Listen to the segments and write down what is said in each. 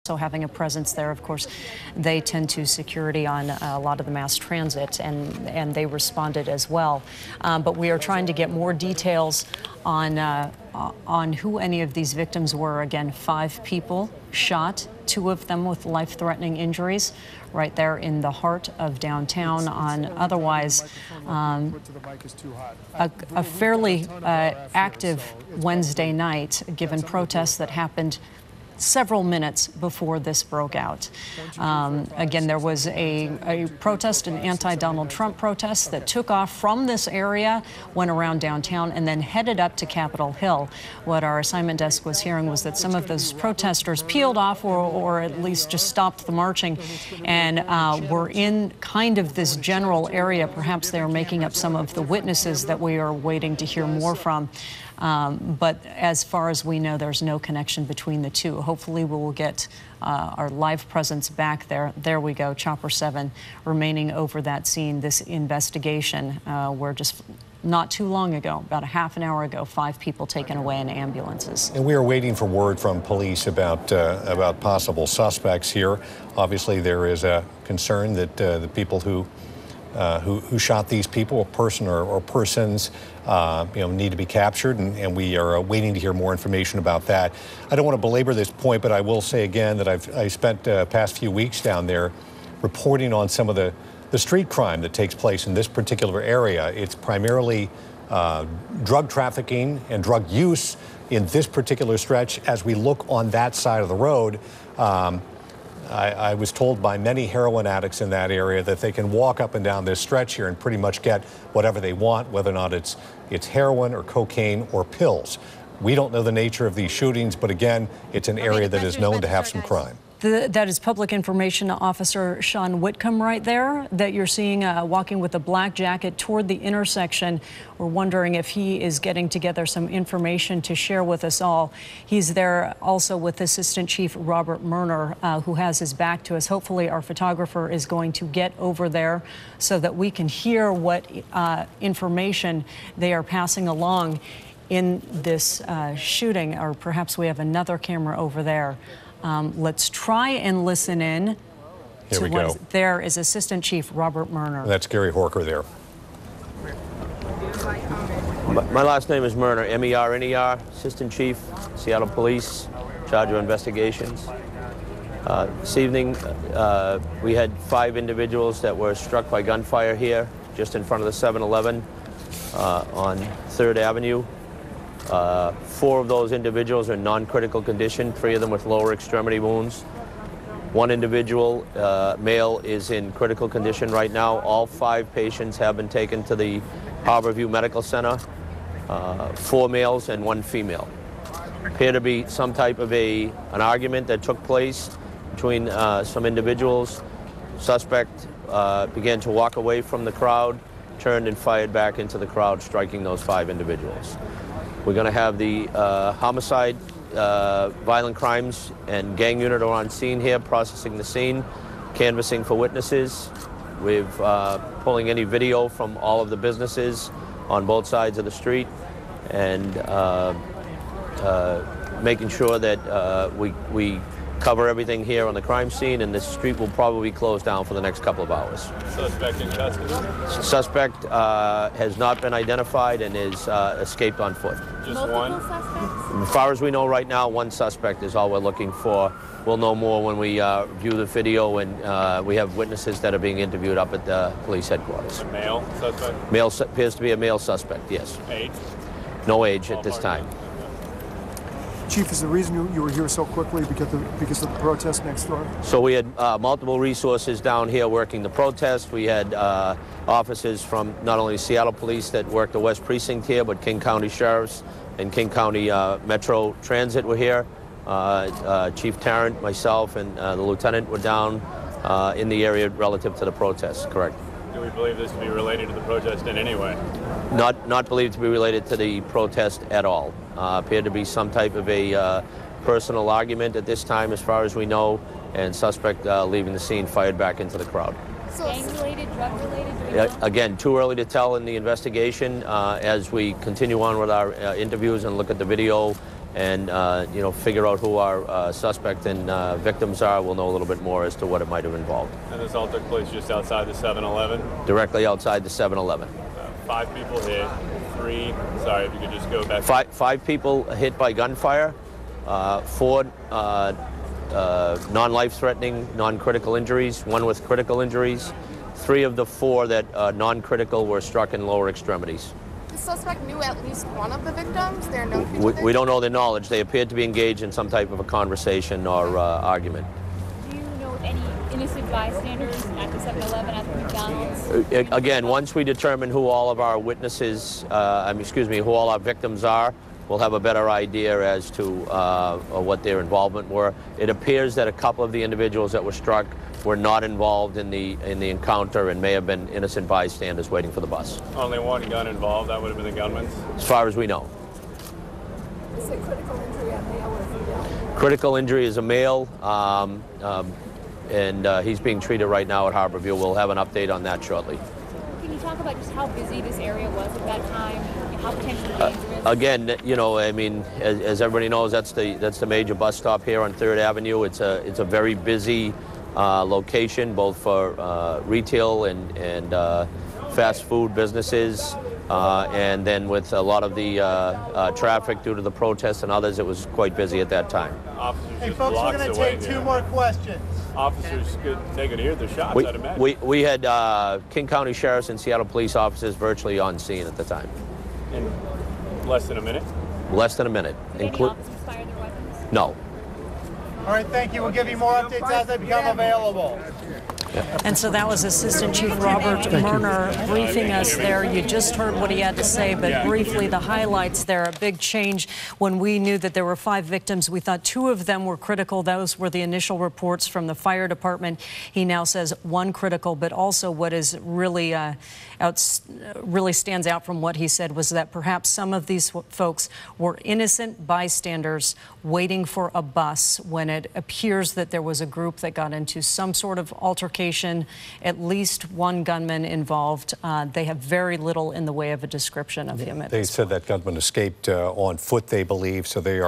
So having a presence there, of course, they tend to security on a lot of the mass transit, and they responded as well. But we are trying to get more details on who any of these victims were. Again, 5 people shot, 2 of them with life-threatening injuries, right there in the heart of downtown on otherwise a fairly active Wednesday night, given protests that happened several minutes before this broke out. Again, there was a protest, an anti-Donald Trump protest that took off from this area, went around downtown, and then headed up to Capitol Hill. What our assignment desk was hearing was that some of those protesters peeled off or at least just stopped the marching and were in kind of this general area. Perhaps they were making up some of the witnesses that we are waiting to hear more from. But as far as we know, there's no connection between the two. Hopefully we will get our live presence back there. There we go, Chopper 7 remaining over that scene. This investigation where just not too long ago, about a half an hour ago, 5 people taken away in ambulances. And we are waiting for word from police about possible suspects here. Obviously, there is a concern that the people who shot these people, a person or persons, need to be captured, and we are waiting to hear more information about that. I don't want to belabor this point, but I will say again that I spent past few weeks down there reporting on some of the street crime that takes place in this particular area. It's primarily drug trafficking and drug use in this particular stretch. As we look on that side of the road, I was told by many heroin addicts in that area that they can walk up and down this stretch here and pretty much get whatever they want, whether or not it's heroin or cocaine or pills. We don't know the nature of these shootings, but again, it's an area that is known to have some crime. That is Public Information Officer Sean Whitcomb right there that you're seeing walking with a black jacket toward the intersection. We're wondering if he is getting together some information to share with us all. He's there also with Assistant Chief Robert Murner, who has his back to us. Hopefully our photographer is going to get over there so that we can hear what information they are passing along in this shooting, or perhaps we have another camera over there. Let's try and listen in. Here we go. There is Assistant Chief Robert Murner. That's Gary Horker there. My last name is Murner, M-E-R-N-E-R, Assistant Chief, Seattle Police, charge of investigations. This evening, we had 5 individuals that were struck by gunfire here, just in front of the 7-Eleven on 3rd Avenue. 4 of those individuals are in non-critical condition, 3 of them with lower extremity wounds. 1 individual, male, is in critical condition right now. All 5 patients have been taken to the Harborview Medical Center, 4 males and 1 female. Appear to be some type of an argument that took place between some individuals. Suspect began to walk away from the crowd, turned and fired back into the crowd, striking those 5 individuals. We're going to have the homicide, violent crimes, and gang unit are on scene here, processing the scene, canvassing for witnesses. We're pulling any video from all of the businesses on both sides of the street, and making sure that we cover everything here on the crime scene, and the street will probably close down for the next couple of hours. Suspect in custody? Suspect has not been identified and is escaped on foot. Just Multiple one? Suspects? As far as we know right now, 1 suspect is all we're looking for. We'll know more when we view the video, and we have witnesses that are being interviewed up at the police headquarters. A male suspect? Male appears to be a male suspect, yes. Age? No age at this time. Chief, is the reason you were here so quickly because of the protest next door? So we had multiple resources down here working the protest. We had officers from not only Seattle Police that worked the West Precinct here, but King County Sheriffs and King County Metro Transit were here. Chief Tarrant, myself, and the lieutenant were down in the area relative to the protest, correct. Do we believe this to be related to the protest in any way? Not believed to be related to the protest at all. Appeared to be some type of a personal argument at this time, as far as we know, and suspect leaving the scene fired back into the crowd. So gang-related, drug-related? Again, too early to tell in the investigation. As we continue on with our interviews and look at the video and you know, figure out who our suspect and victims are, we'll know a little bit more as to what it might have involved. And this all took place just outside the 7-Eleven? Directly outside the 7-Eleven. 5 people hit, 3, sorry, if you could just go back. Five people hit by gunfire, 4 non-life-threatening, non-critical injuries, 1 with critical injuries. 3 of the 4 that non-critical were struck in lower extremities. The suspect knew at least one of the victims? They're known to each other? We don't know their knowledge. They appeared to be engaged in some type of a conversation or argument. Do you know any innocent bystanders at the 7-Eleven, at the McDonald's? Again, once we determine who all of our witnesses, who all our victims are, we'll have a better idea as to what their involvement were. It appears that a couple of the individuals that were struck were not involved in the encounter and may have been innocent bystanders waiting for the bus. Only 1 gun involved, that would have been the gunman's? As far as we know. Is it critical injury a male or female? Critical injury is a male, and he's being treated right now at Harborview. We'll have an update on that shortly. Can you talk about just how busy this area was at that time? How potentially dangerous? Again, you know, I mean, as everybody knows, that's the major bus stop here on 3rd Avenue. It's a very busy location, both for retail and fast food businesses, and then with a lot of the traffic due to the protests and others, it was quite busy at that time. Officers Hey just folks, we're blocks going to away take 2 here. more questions. Officers they could hear the shots, I'd imagine. We had King County Sheriff's and Seattle Police officers virtually on scene at the time. In less than a minute? Less than a minute. Did any officers fire their weapons? No. All right, thank you. We'll give you more updates as they become available. And so that was Assistant Chief Robert Murner briefing us there. You just heard what he had to say, but briefly the highlights there. A big change when we knew that there were 5 victims. We thought 2 of them were critical. Those were the initial reports from the fire department. He now says 1 critical, but also what is really really stands out from what he said was that perhaps some of these folks were innocent bystanders waiting for a bus when it appears that there was a group that got into some sort of altercation, at least 1 gunman involved. They have very little in the way of a description of him. They said that gunman escaped on foot, they believe, so they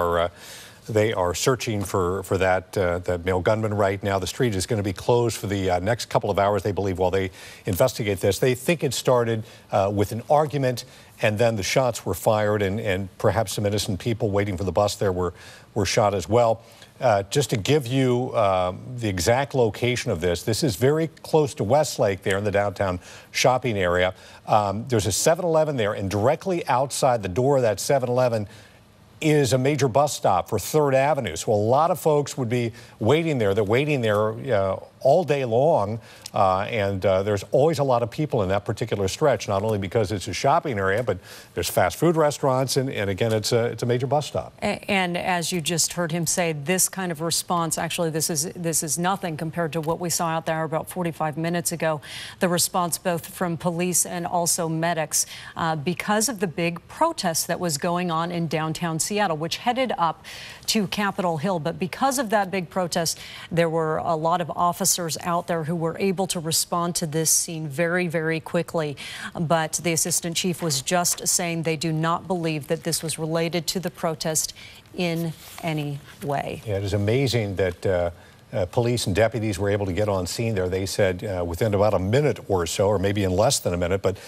are searching for that male gunman right now. The street is going to be closed for the next couple of hours, they believe, while they investigate this. They think it started with an argument, and then the shots were fired, and perhaps some innocent people waiting for the bus there were shot as well. Just to give you the exact location of this is very close to Westlake there in the downtown shopping area. There's a 7-Eleven there, and directly outside the door of that 7-Eleven is a major bus stop for 3rd Avenue. So a lot of folks would be waiting there. They're waiting there all day long, and there's always a lot of people in that particular stretch, not only because it's a shopping area, but there's fast food restaurants, and again, it's a major bus stop. And as you just heard him say, this kind of response, actually, this is nothing compared to what we saw out there about 45 minutes ago. The response both from police and also medics because of the big protest that was going on in downtown Seattle, which headed up to Capitol Hill. But because of that big protest, there were a lot of officers out there who were able to respond to this scene very, very quickly. But the assistant chief was just saying they do not believe that this was related to the protest in any way. Yeah, it is amazing that police and deputies were able to get on scene there. They said within about a minute or so, or maybe in less than a minute, but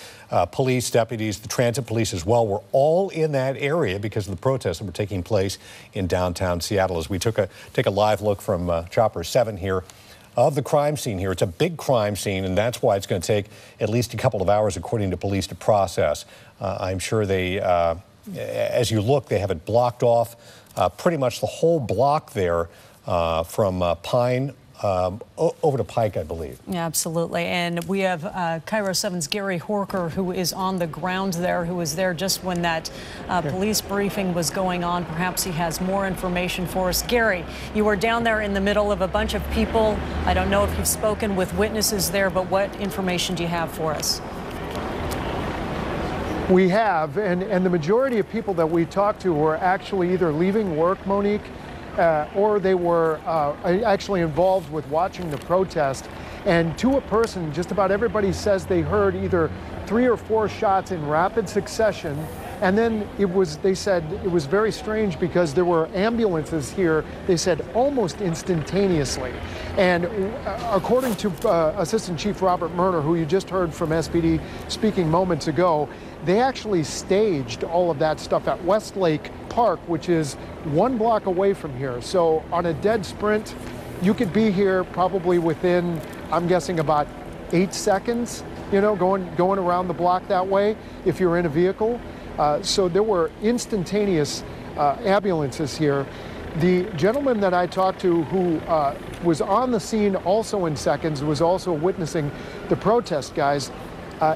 police, deputies, the transit police as well, were all in that area because of the protests that were taking place in downtown Seattle. As we take a live look from Chopper 7 here of the crime scene here. It's a big crime scene, and that's why it's going to take at least a couple of hours, according to police, to process. I'm sure they, as you look, they have it blocked off, pretty much the whole block there from Pine over to Pike, I believe. Yeah, absolutely. And we have KIRO 7's Gary Horker, who is on the ground there, who was there just when that police briefing was going on. Perhaps he has more information for us. Gary, you were down there in the middle of a bunch of people. I don't know if you've spoken with witnesses there, but what information do you have for us? We have, and the majority of people that we talked to were actually either leaving work, Monique, or they were actually involved with watching the protest. And to a person, just about everybody says they heard either 3 or 4 shots in rapid succession And then they said it was very strange because there were ambulances here, they said almost instantaneously. And according to Assistant Chief Robert Murner, who you just heard from SPD speaking moments ago, they actually staged all of that stuff at Westlake Park, which is 1 block away from here. So on a dead sprint, you could be here probably within, I'm guessing, about 8 seconds, you know, going around the block that way if you're in a vehicle. So there were instantaneous ambulances here. The gentleman that I talked to who was on the scene also in seconds, was also witnessing the protest, guys.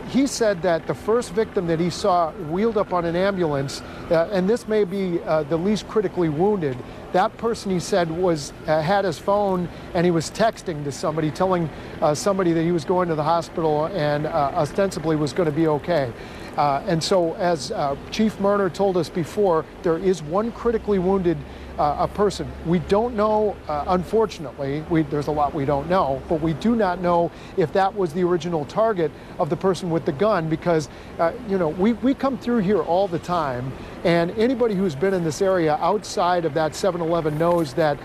He said that the first victim that he saw wheeled up on an ambulance, and this may be the least critically wounded, that person, he said, had his phone and he was texting to somebody, telling somebody that he was going to the hospital and ostensibly was going to be okay. And so, as Chief Murner told us before, there is one critically wounded a person. We don't know, unfortunately, there's a lot we don't know, but we do not know if that was the original target of the person with the gun, because, you know, we come through here all the time, and anybody who's been in this area outside of that 7-Eleven knows that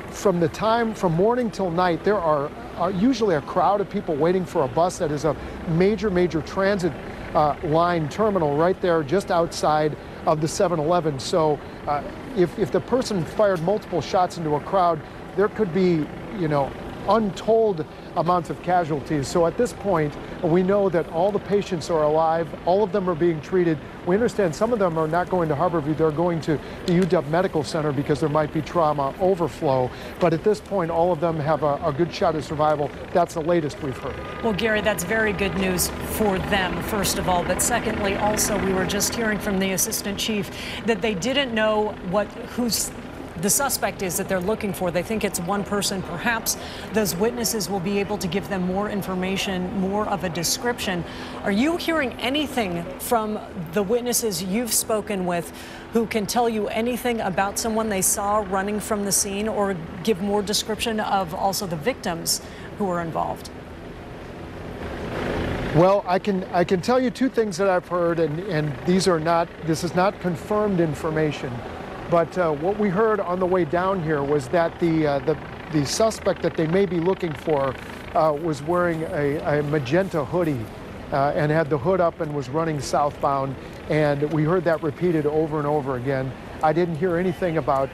from morning till night, there are usually a crowd of people waiting for a bus that is a major transit line terminal right there just outside of the 7-Eleven. So if the person fired multiple shots into a crowd, there could be, you know, untold amounts of casualties. So at this point, we know that all the patients are alive, all of them are being treated. We understand some of them are not going to Harborview, they're going to the UW Medical Center because there might be trauma overflow. But at this point, all of them have a good shot at survival. That's the latest we've heard. Well, Gary, that's very good news for them, first of all. But secondly, also, we were just hearing from the assistant chief that they didn't know who's the suspect is that they're looking for. They think it's one person. Perhaps those witnesses will be able to give them more information, more of a description. Are you hearing anything from the witnesses you've spoken with who can tell you anything about someone they saw running from the scene, or give more description of also the victims who were involved? Well, I can tell you two things that I've heard, and this is not confirmed information. But what we heard on the way down here was that the suspect that they may be looking for was wearing a magenta hoodie and had the hood up and was running southbound. And we heard that repeated over and over again. I didn't hear anything about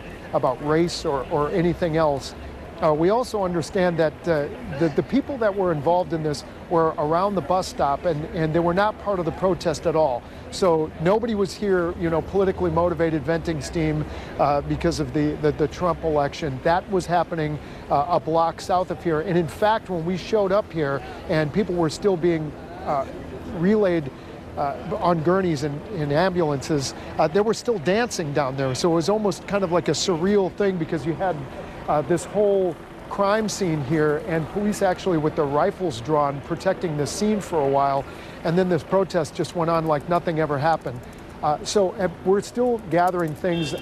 race or anything else. We also understand that the people that were involved in this were around the bus stop, and they were not part of the protest at all. So nobody was here, you know, politically motivated venting steam because of the Trump election. That was happening a block south of here. And in fact, when we showed up here and people were still being relayed on gurneys and in ambulances, they were still dancing down there. So it was almost kind of like a surreal thing, because you had this whole crime scene here and police actually with their rifles drawn protecting the scene for a while, and then this protest just went on like nothing ever happened. So we're still gathering things.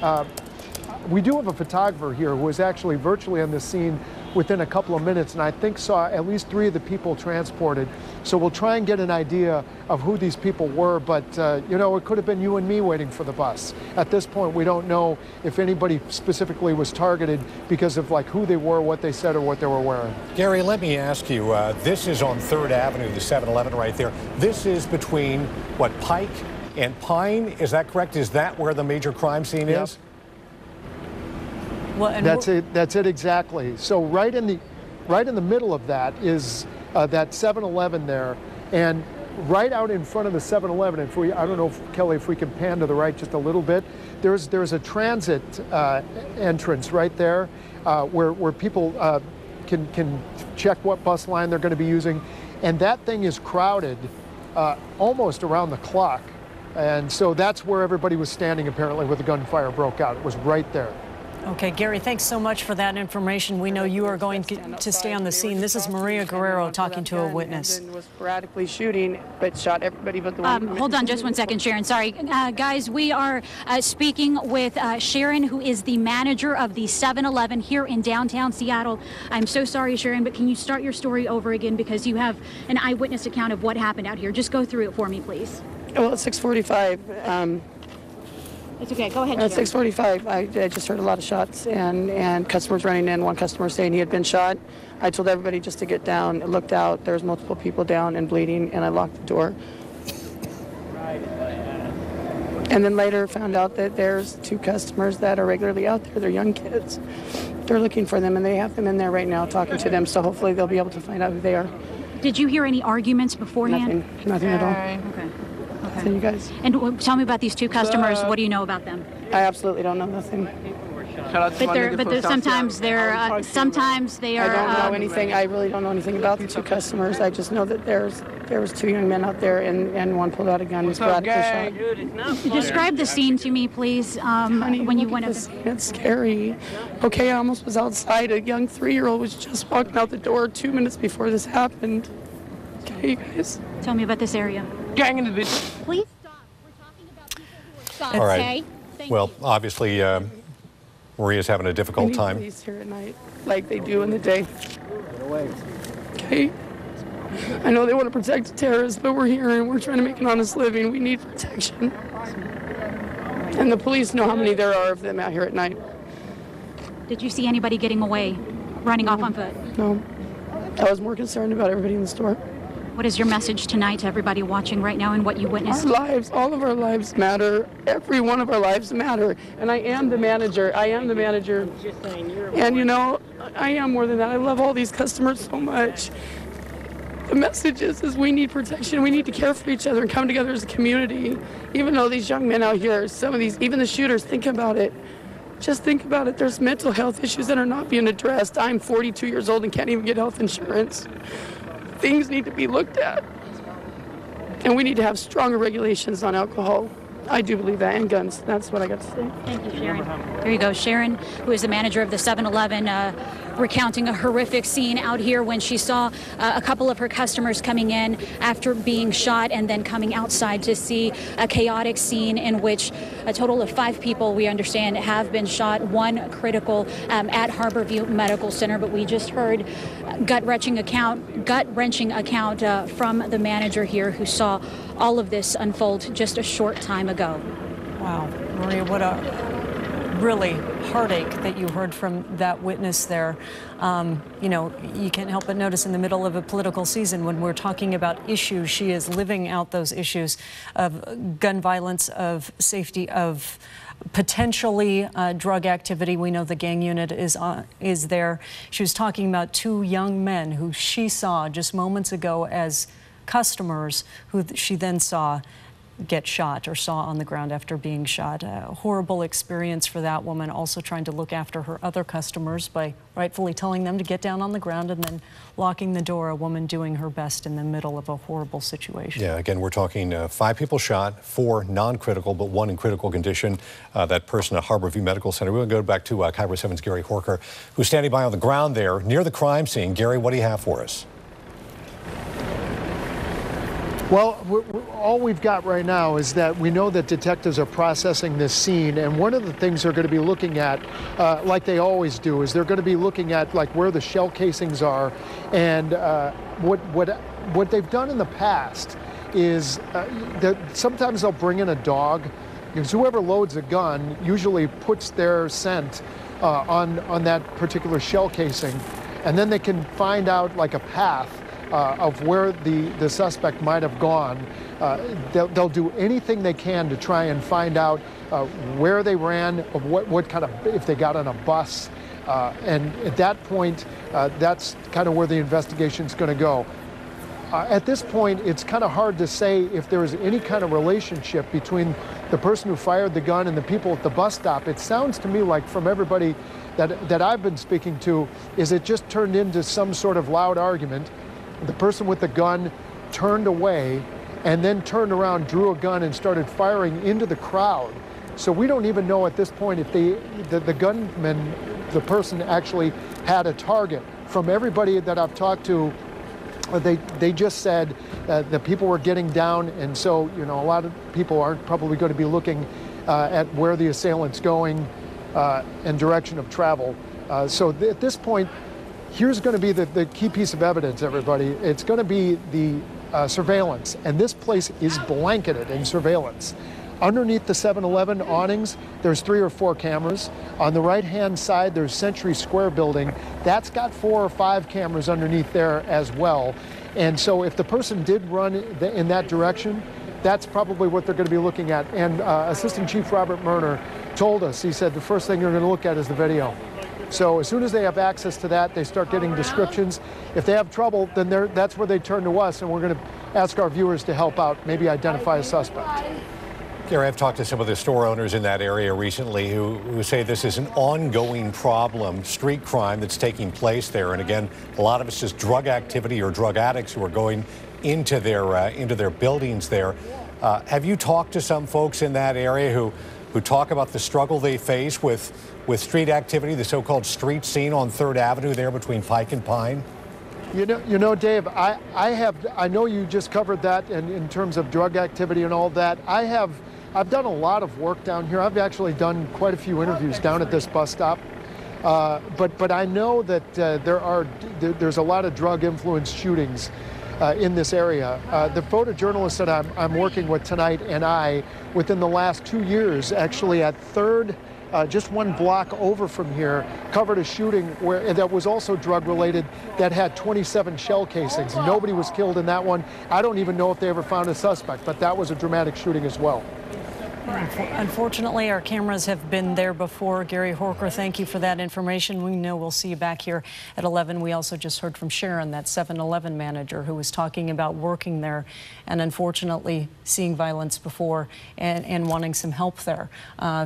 We do have a photographer here who was actually virtually on the scene within a couple of minutes, and I think saw at least 3 of the people transported. So we'll try and get an idea of who these people were, but you know, it could have been you and me waiting for the bus. At this point, we don't know if anybody specifically was targeted because of like who they were, what they said, or what they were wearing. Gary, let me ask you, this is on 3rd Avenue, the 7-Eleven right there. This is between, what, Pike and Pine? Is that correct? Is that where the major crime scene is? Well, and that's it exactly. So right in the middle of that is that 7-Eleven there, and right out in front of the 7-Eleven, I don't know, Kelly, if we can pan to the right just a little bit, there's a transit entrance right there where people can check what bus line they're going to be using, and that thing is crowded almost around the clock, and so that's where everybody was standing apparently when the gunfire broke out. It was right there. Okay, Gary, thanks so much for that information. We know you are going to stay on the scene. This is Maria Guerrero talking to a witness. Was sporadically shooting, but shot everybody but the one. Hold on just one second, Sharon. Sorry. Guys, we are speaking with Sharon, who is the manager of the 7-Eleven here in downtown Seattle. I'm so sorry, Sharon, but can you start your story over again, because you have an eyewitness account of what happened out here. Just go through it for me, please. Well, at 6:45. It's okay. Go ahead. At 6:45, I just heard a lot of shots and customers running in. One customer saying he had been shot. I told everybody just to get down. I looked out. There was multiple people down and bleeding, and I locked the door. And then later found out that there's 2 customers that are regularly out there. They're young kids. They're looking for them, and they have them in there right now talking to them. So hopefully they'll be able to find out who they are. Did you hear any arguments beforehand? Nothing at all. Okay. So you guys. And tell me about these 2 customers. What do you know about them? I somethly don't know nothing. Sometimes they are. I don't know anything. I really don't know anything about the 2 customers. I just know that there was 2 young men out there, and one pulled out a gun and sporadically shot. Describe the scene to me, please. When you went up. It's scary. Okay, I almost was outside. A young 3-year-old was just walking out the door 2 minutes before this happened. Okay, you guys. Tell me about this area. Gang in the bitch. Please stop. We're talking about people who are shot. All right. Okay? Thank Well, you. obviously, Maria's having a difficult time. Police here at night, like they do in the day. Okay. I know they want to protect the terrorists, but we're here and we're trying to make an honest living. We need protection. And the police know how many there are of them out here at night. Did you see anybody getting away, running off on foot? No. I was more concerned about everybody in the store. What is your message tonight to everybody watching right now and what you witnessed? Our lives, all of our lives matter. Every one of our lives matter. And I am the manager. And you know, I am more than that. I love all these customers so much. The message is we need protection. We need to care for each other and come together as a community. Even though these young men out here, some of these, even the shooters, think about it. Just think about it. There's mental health issues that are not being addressed. I'm 42 years old and can't even get health insurance. Things need to be looked at. And we need to have stronger regulations on alcohol. I do believe that, and guns. That's what I got to say. Thank you, Sharon. There you go, Sharon, who is the manager of the 7-Eleven, recounting a horrific scene out here when she saw a couple of her customers coming in after being shot and then coming outside to see a chaotic scene in which a total of 5 people, we understand, have been shot, 1 critical at Harborview Medical Center. But we just heard gut-wrenching account from the manager here who saw all of this unfold just a short time ago. Wow, Maria, what a really heartache that you heard from that witness there. You know, you can't help but notice in the middle of a political season when we're talking about issues, she is living out those issues of gun violence, of safety, of potentially drug activity. We know the gang unit is there. She was talking about 2 young men who she saw just moments ago as customers who she then saw get shot or saw on the ground after being shot. A horrible experience for that woman, also trying to look after her other customers by rightfully telling them to get down on the ground and then locking the door, a woman doing her best in the middle of a horrible situation. Yeah, again, we're talking 5 people shot, 4 non-critical, but 1 in critical condition. That person at Harborview Medical Center. We're going to go back to KIRO 7's Gary Horker, who's standing by on the ground there near the crime scene. Gary, what do you have for us? Well, all we've got right now is that we know that detectives are processing this scene, and one of the things they're going to be looking at, like they always do, is they're going to be looking at like where the shell casings are, and what they've done in the past is that sometimes they'll bring in a dog, because whoever loads a gun usually puts their scent on that particular shell casing, and then they can find out like a path of where the suspect might have gone. They'll do anything they can to try and find out where they ran, of what kind of, if they got on a bus. And at that point, that's kind of where the investigation's going to go. At this point, it's kind of hard to say if there is any kind of relationship between the person who fired the gun and the people at the bus stop. It sounds to me like, from everybody that I've been speaking to, is it just turned into some sort of loud argument. The person with the gun turned away and then turned around, drew a gun, and started firing into the crowd. So we don't even know at this point if the gunman, the person, actually had a target. From everybody that I've talked to, they just said that people were getting down, and so, you know, a lot of people aren't probably going to be looking at where the assailant's going and direction of travel. So at this point, here's going to be the key piece of evidence, everybody. It's going to be surveillance, and this place is blanketed in surveillance. Underneath the 7-Eleven awnings, there's 3 or 4 cameras. On the right-hand side, there's Century Square building. That's got 4 or 5 cameras underneath there as well. And so if the person did run in that direction, that's probably what they're going to be looking at. And Assistant Chief Robert Murner told us, he said the first thing they're going to look at is the video. So as soon as they have access to that, they start getting descriptions. If they have trouble, then that's where they turn to us, and we're going to ask our viewers to help out, maybe identify a suspect. Gary, I've talked to some of the store owners in that area recently who say this is an ongoing problem, street crime that's taking place there. And again, a lot of it's just drug activity or drug addicts who are going into their buildings there. Have you talked to some folks in that area who talk about the struggle they face with street activity, the so-called street scene on 3rd Avenue there between Pike and Pine? You know, Dave, I know you just covered that in terms of drug activity and all that. I've done a lot of work down here. I've actually done quite a few interviews down at this bus stop. But I know that there's a lot of drug-influenced shootings in this area. The photojournalist that I'm working with tonight and I, within the last 2 years, actually at 3rd, just 1 block over from here, covered a shooting that was also drug-related that had 27 shell casings. Nobody was killed in that one. I don't even know if they ever found a suspect, but that was a dramatic shooting as well. Unfortunately, our cameras have been there before. Gary Horker, thank you for that information. We know we'll see you back here at 11. We also just heard from Sharon, that 7-Eleven manager who was talking about working there and unfortunately seeing violence before and wanting some help there,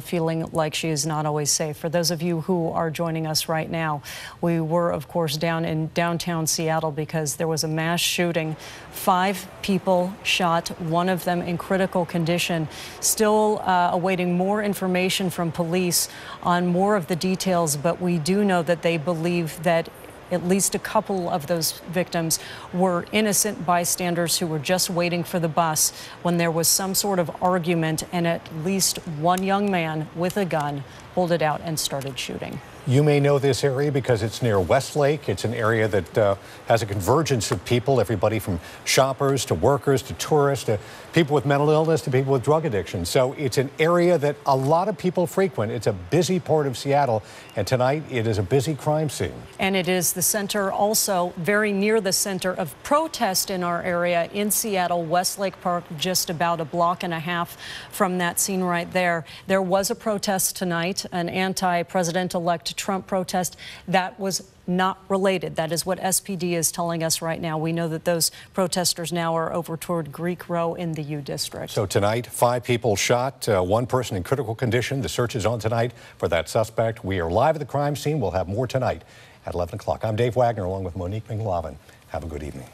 feeling like she is not always safe. For those of you who are joining us right now, we were, of course, down in downtown Seattle because there was a mass shooting. 5 people shot, 1 of them in critical condition. Still awaiting more information from police on more of the details, but we do know that they believe that at least a couple of those victims were innocent bystanders who were just waiting for the bus when there was some sort of argument, and at least 1 young man with a gun pulled it out and started shooting. You may know this area because it's near Westlake. It's an area that has a convergence of people, everybody from shoppers to workers to tourists to people with mental illness to people with drug addiction. So it's an area that a lot of people frequent. It's a busy part of Seattle, and tonight it is a busy crime scene. And it is the center, also very near the center of protest in our area in Seattle, Westlake Park, just about a block and a half from that scene right there. There was a protest tonight, an anti-president-elect Trump protest that was not related. That is what SPD is telling us right now. We know that those protesters now are over toward Greek Row in the U District. So tonight, 5 people shot, 1 person in critical condition. The search is on tonight for that suspect. We are live at the crime scene. We'll have more tonight at 11 o'clock. I'm Dave Wagner along with Monique McLaughlin. Have a good evening.